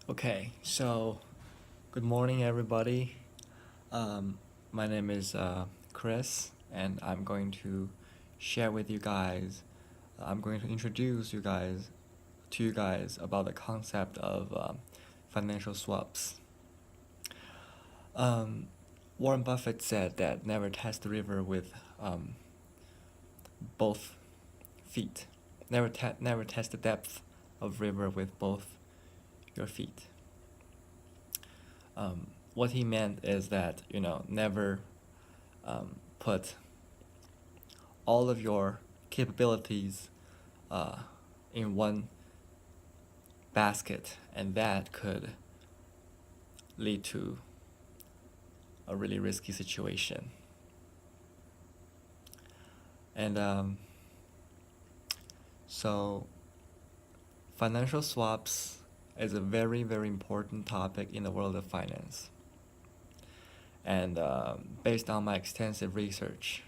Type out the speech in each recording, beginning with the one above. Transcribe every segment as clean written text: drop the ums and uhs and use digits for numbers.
Okay, so good morning, everybody. My name is Chris, and I'm going to share with you guys. I'm going to introduce you guys about the concept of financial swaps. Um, Warren Buffett said that never test the river with both feet. Never test the depth of river with both your feet. What he meant is that never put all of your capabilities uh, in one basket, and that could lead to a really risky situation. And so, financial swaps is a very, very important topic in the world of finance. And based on my extensive research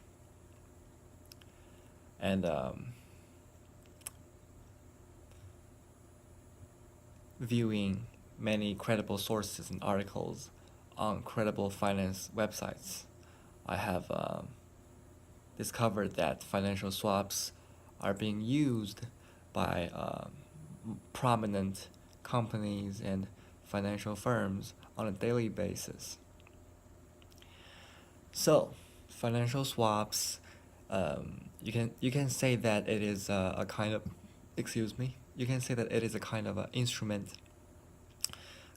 and viewing many credible sources and articles on credible finance websites, I have discovered that financial swaps are being used by prominent companies and financial firms on a daily basis. So, financial swaps, you can say that it is a kind of, excuse me, you can say that it is a kind of an instrument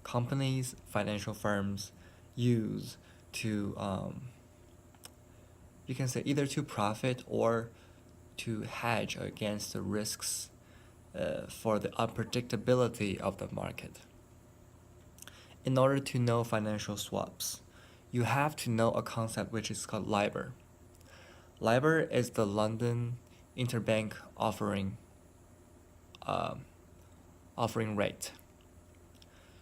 companies, financial firms use to, you can say either to profit or to hedge against the risks for the unpredictability of the market. In order to know financial swaps, you have to know a concept which is called LIBOR. LIBOR is the London Interbank uh, offering rate.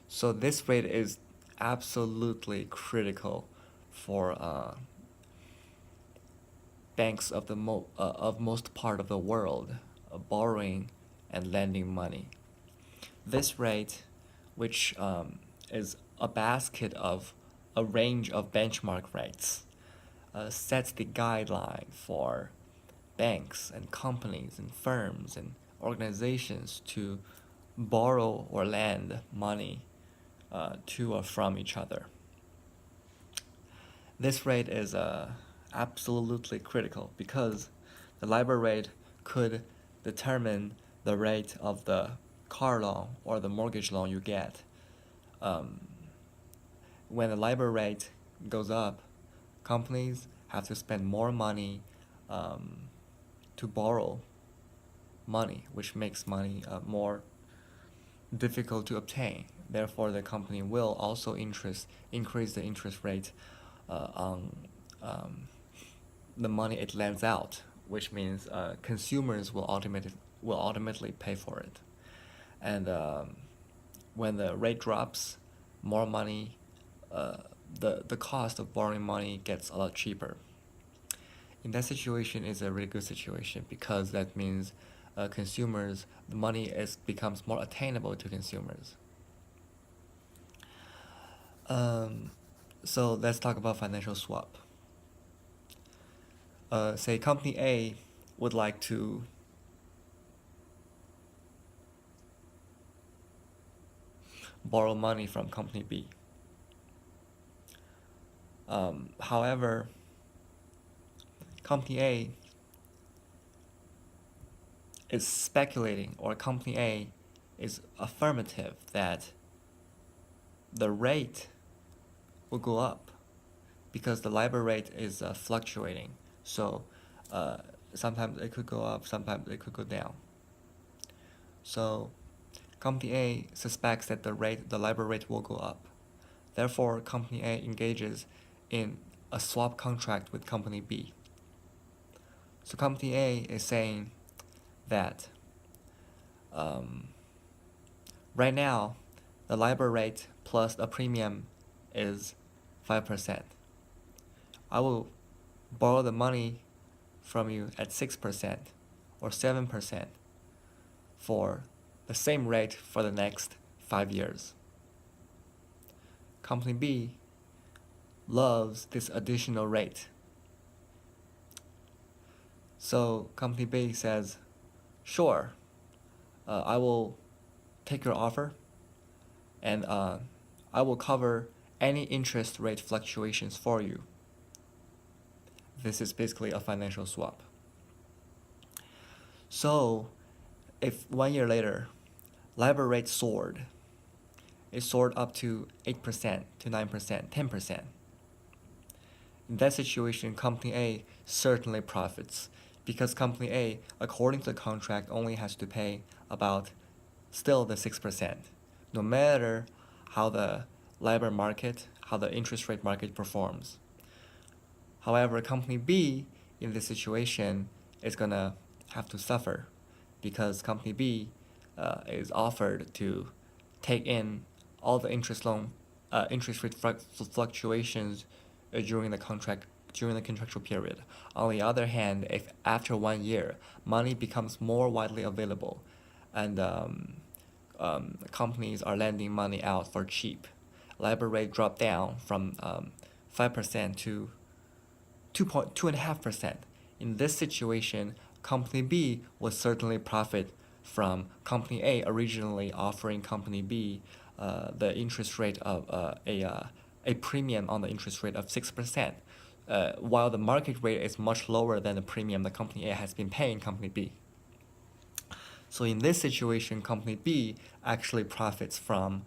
So this rate is absolutely critical for banks of most part of the world borrowing and lending money. This rate, which is a basket of a range of benchmark rates, sets the guideline for banks and companies and firms and organizations to borrow or lend money to or from each other. This rate is absolutely critical because the LIBOR rate could determine the rate of the car loan or the mortgage loan you get. Um, when the LIBOR rate goes up, companies have to spend more money to borrow money, which makes money more difficult to obtain. Therefore, the company will also increase the interest rate on the money it lends out, which means consumers will ultimately pay for it. And when the rate drops, more money, the cost of borrowing money gets a lot cheaper. In that situation, is a really good situation because that means consumers, the money becomes more attainable to consumers. Um, so let's talk about financial swap. Say company A would like to borrow money from company B. However, company A is speculating, or company A is affirmative that the rate will go up because the LIBOR rate is fluctuating. So uh, sometimes it could go up, sometimes it could go down. So company A suspects that the LIBOR rate will go up. Therefore, company A engages in a swap contract with company B. So company A is saying that um, right now the LIBOR rate plus a premium is 5%. I will borrow the money from you at 6% or 7% for the same rate for the next 5 years. company B loves this additional rate. So company B says, sure, I will take your offer, and I will cover any interest rate fluctuations for you. This is basically a financial swap. So if 1 year later, LIBOR rate soared, it soared up to 8%, to 9%, 10%. In that situation, company A certainly profits, because company A, according to the contract, only has to pay about still the 6%, no matter how the LIBOR market, how the interest rate market performs. However, company B in this situation is gonna have to suffer, because company B is offered to take in all the interest rate fluctuations during the contractual period. On the other hand, if after 1 year money becomes more widely available, and companies are lending money out for cheap, LIBOR rate dropped down from 5% to 2.5%. In this situation, company B would certainly profit from company A originally offering company B the interest rate of a premium on the interest rate of 6%, while the market rate is much lower than the premium the company A has been paying company B. So in this situation, company B actually profits from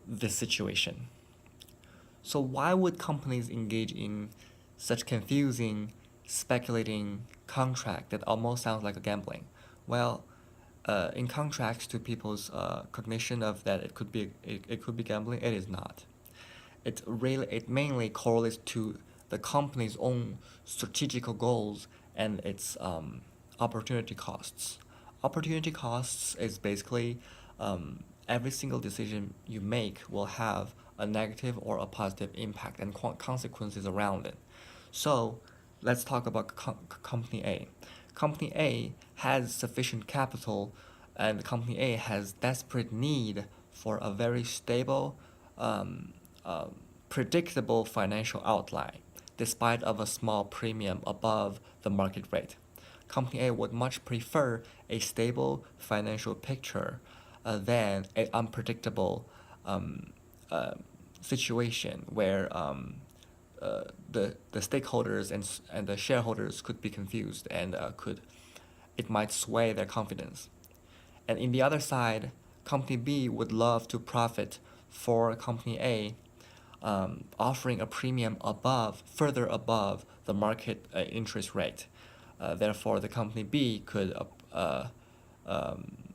this situation. So why would companies engage in such confusing, speculating contract that almost sounds like a gambling? Well, in contrast to people's cognition of that it could be gambling, it is not. It mainly correlates to the company's own strategical goals and its opportunity costs. Opportunity costs is basically every single decision you make will have a negative or a positive impact and consequences around it. So let's talk about company A. Company A has sufficient capital, and company A has desperate need for a very stable, predictable financial outlay, despite of a small premium above the market rate. Company A would much prefer a stable financial picture than an unpredictable situation where the stakeholders and the shareholders could be confused, and it might sway their confidence. And in the other side, company B would love to profit for company A, offering a premium further above the market interest rate. Therefore, the company B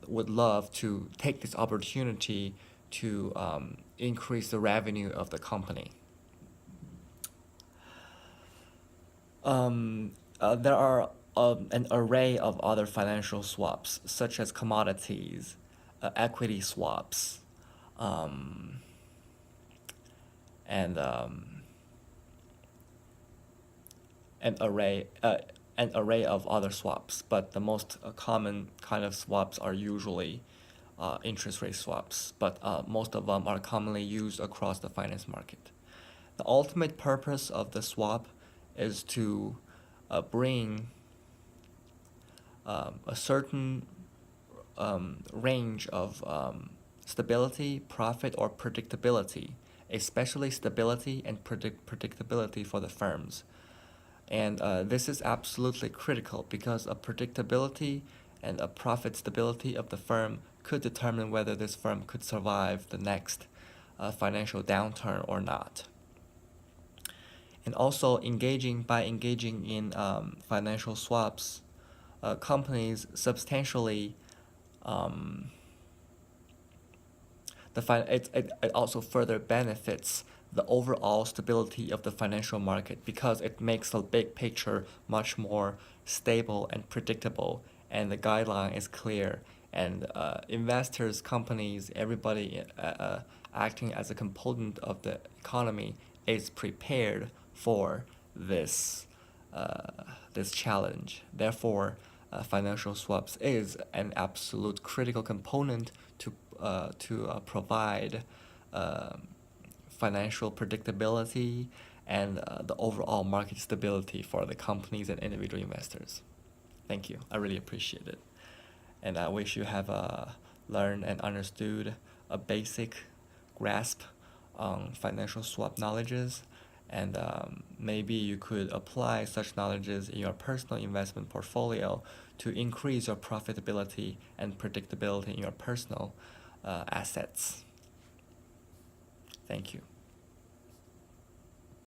would love to take this opportunity to increase the revenue of the company. There are an array of other financial swaps, such as commodities, equity swaps, and an array of other swaps. But the most common kind of swaps are usually interest rate swaps, but most of them are commonly used across the finance market. The ultimate purpose of the swap is to bring a certain range of stability, profit, or predictability, especially stability and predictability for the firms. And this is absolutely critical, because a predictability and a profit stability of the firm could determine whether this firm could survive the next financial downturn or not. And also by engaging in financial swaps, companies substantially it also further benefits the overall stability of the financial market, because it makes the big picture much more stable and predictable, and the guideline is clear, and investors, companies, everybody acting as a component of the economy is prepared for this challenge. Therefore, financial swaps is an absolute critical component to provide financial predictability and the overall market stability for the companies and individual investors. Thank you. I really appreciate it. And I wish you have learned and understood a basic grasp on financial swap knowledges, and maybe you could apply such knowledges in your personal investment portfolio to increase your profitability and predictability in your personal assets. Thank you.